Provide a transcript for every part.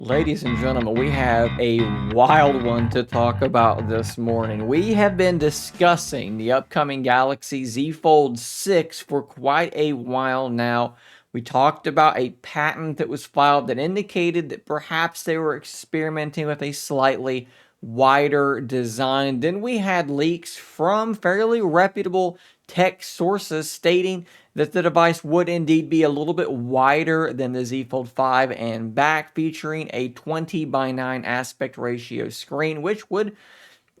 Ladies and gentlemen, we have a wild one to talk about this morning. We have been discussing the upcoming Galaxy Z Fold 6 for quite a while now. We talked about a patent that was filed that indicated that perhaps they were experimenting with a slightly wider design. Then we had leaks from fairly reputable tech sources stating that the device would indeed be a little bit wider than the Z Fold 5 and back, featuring a 20:9 aspect ratio screen, which would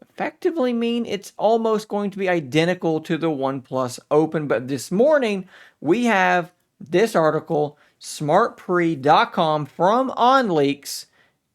effectively mean it's almost going to be identical to the OnePlus Open. But this morning, we have this article, smartpre.com from OnLeaks,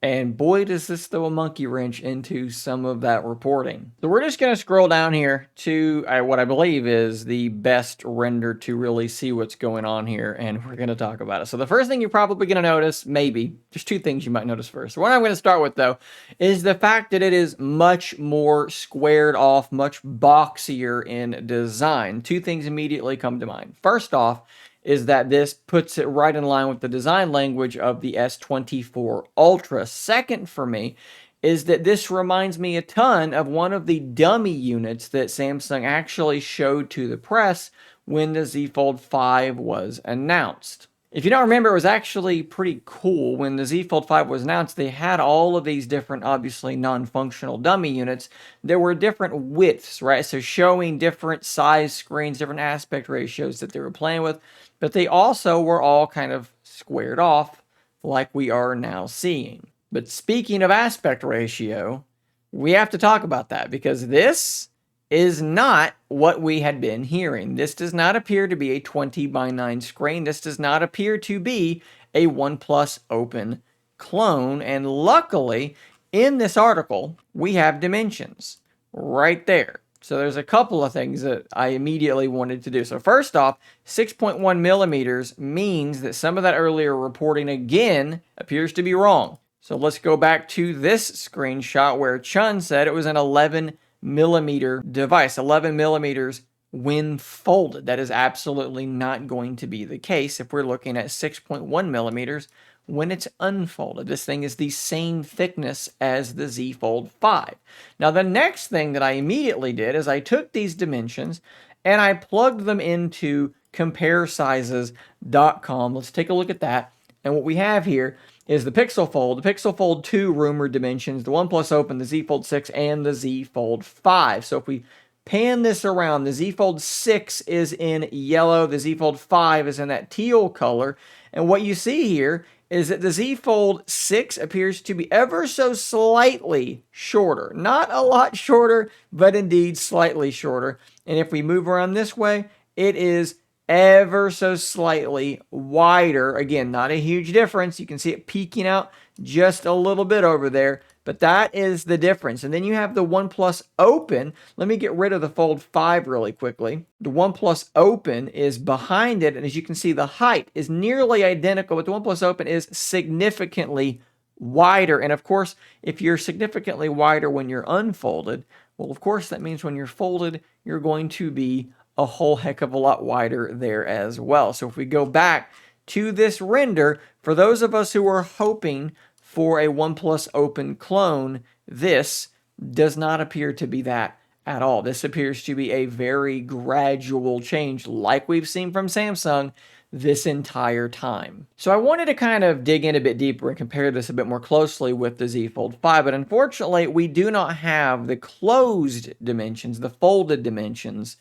and boy, does this throw a monkey wrench into some of that reporting. So we're just going to scroll down here to what I believe is the best render to really see what's going on here, and we're going to talk about it. So the first thing you're probably going to notice, maybe, there's two things you might notice first. What I'm going to start with, though, is the fact that it is much more squared off, much boxier in design. Two things immediately come to mind. First off, is that this puts it right in line with the design language of the S24 Ultra. Second for me is that this reminds me a ton of one of the dummy units that Samsung actually showed to the press when the Z Fold 5 was announced. If you don't remember, it was actually pretty cool. When the Z Fold 5 was announced, they had all of these different, obviously non-functional dummy units. There were different widths, right? So showing different size screens, different aspect ratios that they were playing with. But they also were all kind of squared off like we are now seeing. But speaking of aspect ratio, we have to talk about that because this is not what we had been hearing. This does not appear to be a 20:9 screen. This does not appear to be a OnePlus Open clone. And luckily, in this article, we have dimensions right there. So there's a couple of things that I immediately wanted to do. So first off, 6.1 millimeters means that some of that earlier reporting again appears to be wrong. So let's go back to this screenshot where Chun said it was an 11mm device, 11 millimeters when folded. That is absolutely not going to be the case if we're looking at 6.1 millimeters when it's unfolded. This thing is the same thickness as the Z Fold 5. Now, the next thing that I immediately did is I took these dimensions and I plugged them into comparesizes.com. Let's take a look at that. And what we have here is the Pixel Fold, the Pixel Fold 2 rumored dimensions, the OnePlus Open, the Z Fold 6, and the Z Fold 5. So if we pan this around, the Z Fold 6 is in yellow, the Z Fold 5 is in that teal color. And what you see here is that the Z Fold 6 appears to be ever so slightly shorter. Not a lot shorter, but indeed slightly shorter. And if we move around this way, it is ever so slightly wider. Again, not a huge difference. You can see it peeking out just a little bit over there, but that is the difference. And then you have the OnePlus Open. Let me get rid of the Fold 5 really quickly. The OnePlus Open is behind it, and as you can see, the height is nearly identical, but the OnePlus Open is significantly wider. And of course, if you're significantly wider when you're unfolded, well, of course, that means when you're folded, you're going to be a whole heck of a lot wider there as well. So if we go back to this render, for those of us who are hoping for a OnePlus Open clone, this does not appear to be that at all. This appears to be a very gradual change like we've seen from Samsung this entire time. So I wanted to kind of dig in a bit deeper and compare this a bit more closely with the Z Fold 5, but unfortunately we do not have the closed dimensions, the folded dimensions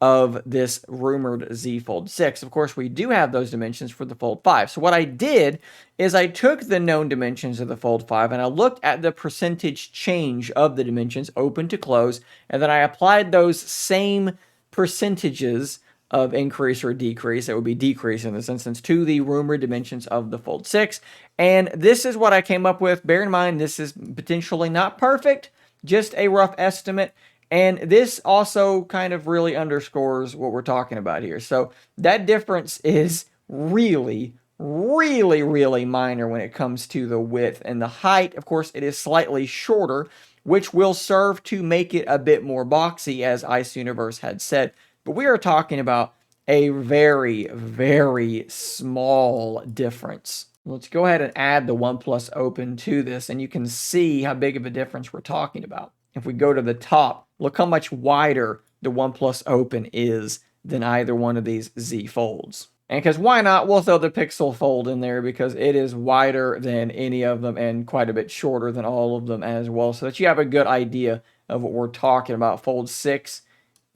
of this rumored Z Fold 6. Of course, we do have those dimensions for the Fold 5. So what I did is I took the known dimensions of the Fold 5 and I looked at the percentage change of the dimensions, open to close, and then I applied those same percentages of increase or decrease, it would be decrease in this instance, to the rumored dimensions of the Fold 6. And this is what I came up with. Bear in mind, this is potentially not perfect, just a rough estimate. And this also kind of really underscores what we're talking about here. So that difference is really, really minor when it comes to the width and the height. Of course, it is slightly shorter, which will serve to make it a bit more boxy, as Ice Universe had said. But we are talking about a very, very small difference. Let's go ahead and add the OnePlus Open to this, and you can see how big of a difference we're talking about. If we go to the top, look how much wider the OnePlus Open is than either one of these Z Folds. And because why not, we'll throw the Pixel Fold in there because it is wider than any of them and quite a bit shorter than all of them as well, so that you have a good idea of what we're talking about. Fold 6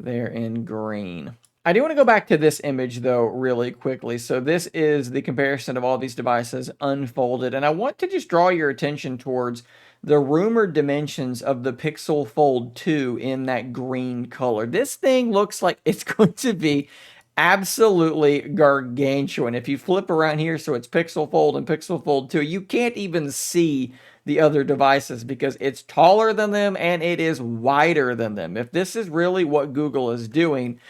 there in green. I do want to go back to this image, though, really quickly. So this is the comparison of all these devices unfolded, and I want to just draw your attention towards the rumored dimensions of the Pixel Fold 2 in that green color. This thing looks like it's going to be absolutely gargantuan. If you flip around here, so it's Pixel Fold and Pixel Fold 2, you can't even see the other devices because it's taller than them and it is wider than them. If this is really what Google is doing,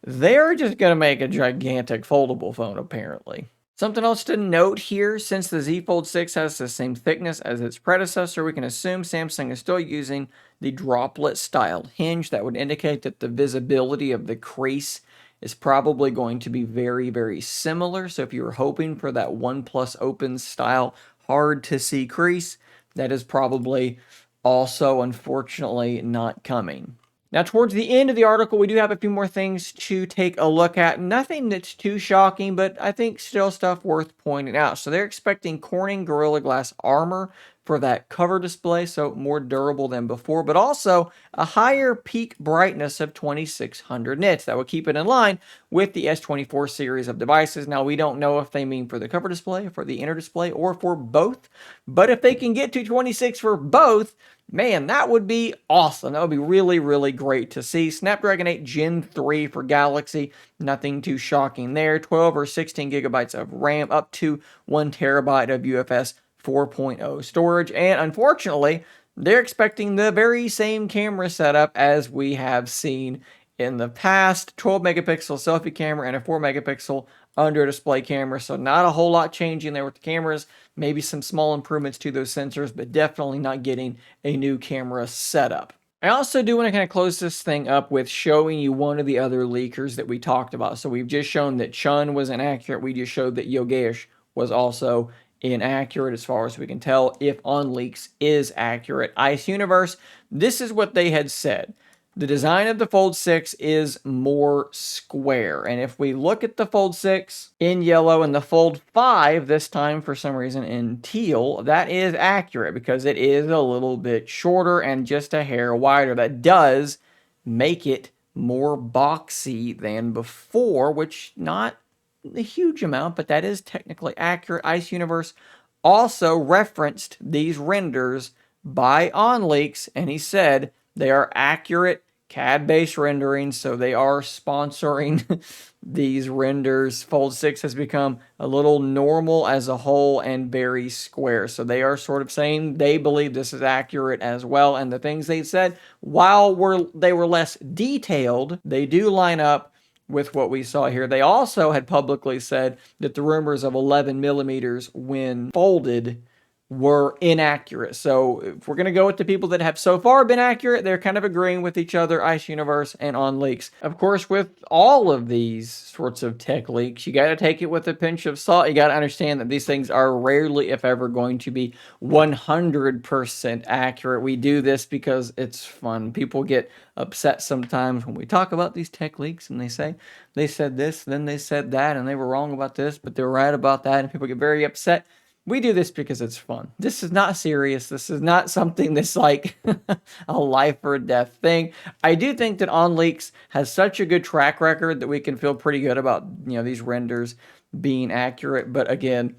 they're just going to make a gigantic foldable phone, apparently. Something else to note here, since the Z Fold 6 has the same thickness as its predecessor, we can assume Samsung is still using the droplet-styled hinge. That would indicate that the visibility of the crease is probably going to be very, very similar. So if you were hoping for that OnePlus Open style hard-to-see crease, that is probably also, unfortunately, not coming. Now, towards the end of the article, we do have a few more things to take a look at. Nothing that's too shocking, but I think still stuff worth pointing out. So they're expecting Corning Gorilla Glass armor for that cover display, so more durable than before, but also a higher peak brightness of 2600 nits. That would keep it in line with the S24 series of devices. Now, we don't know if they mean for the cover display, for the inner display, or for both, but if they can get to 26 for both, man, that would be awesome. That would be really, really great to see. Snapdragon 8 Gen 3 for Galaxy. Nothing too shocking there. 12 or 16 gigabytes of RAM, up to 1 terabyte of UFS 4.0 storage. And unfortunately, they're expecting the very same camera setup as we have seen in the past. 12 megapixel selfie camera and a 4 megapixel under display camera. So not a whole lot changing there with the cameras. Maybe some small improvements to those sensors, but definitely not getting a new camera setup. I also do want to kind of close this thing up with showing you one of the other leakers that we talked about. So we've just shown that Chun was inaccurate. We just showed that Yogesh was also inaccurate as far as we can tell if OnLeaks is accurate. Ice Universe, this is what they had said. The design of the Fold 6 is more square. And if we look at the Fold 6 in yellow and the Fold 5, this time for some reason in teal, that is accurate because it is a little bit shorter and just a hair wider. That does make it more boxy than before, which not a huge amount, but that is technically accurate. Ice Universe also referenced these renders by OnLeaks, and he said they are accurate CAD-based renderings, so they are sponsoring these renders. Fold 6 has become a little normal as a whole and very square. So they are sort of saying they believe this is accurate as well. And the things they said, while they were less detailed, they do line up with what we saw here. They also had publicly said that the rumors of 11 millimeters when folded were inaccurate. So if we're going to go with the people that have so far been accurate, they're kind of agreeing with each other, Ice Universe and OnLeaks. Of course, with all of these sorts of tech leaks, you got to take it with a pinch of salt. You got to understand that these things are rarely, if ever, going to be 100% accurate. We do this because it's fun. People get upset sometimes when we talk about these tech leaks and they say, they said this, then they said that, and they were wrong about this, but they were right about that, and people get very upset. We do this because it's fun. This is not serious. This is not something that's like a life or death thing. I do think that OnLeaks has such a good track record that we can feel pretty good about, these renders being accurate. But again,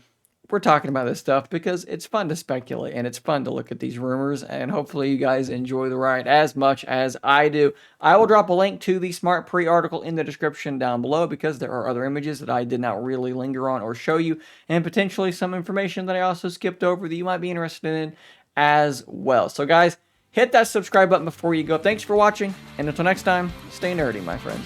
we're talking about this stuff because it's fun to speculate and it's fun to look at these rumors, and hopefully you guys enjoy the ride as much as I do. I will drop a link to the Smart Pre article in the description down below because there are other images that I did not really linger on or show you, and potentially some information that I also skipped over that you might be interested in as well. So guys, hit that subscribe button before you go. Thanks for watching, and until next time, stay nerdy, my friends.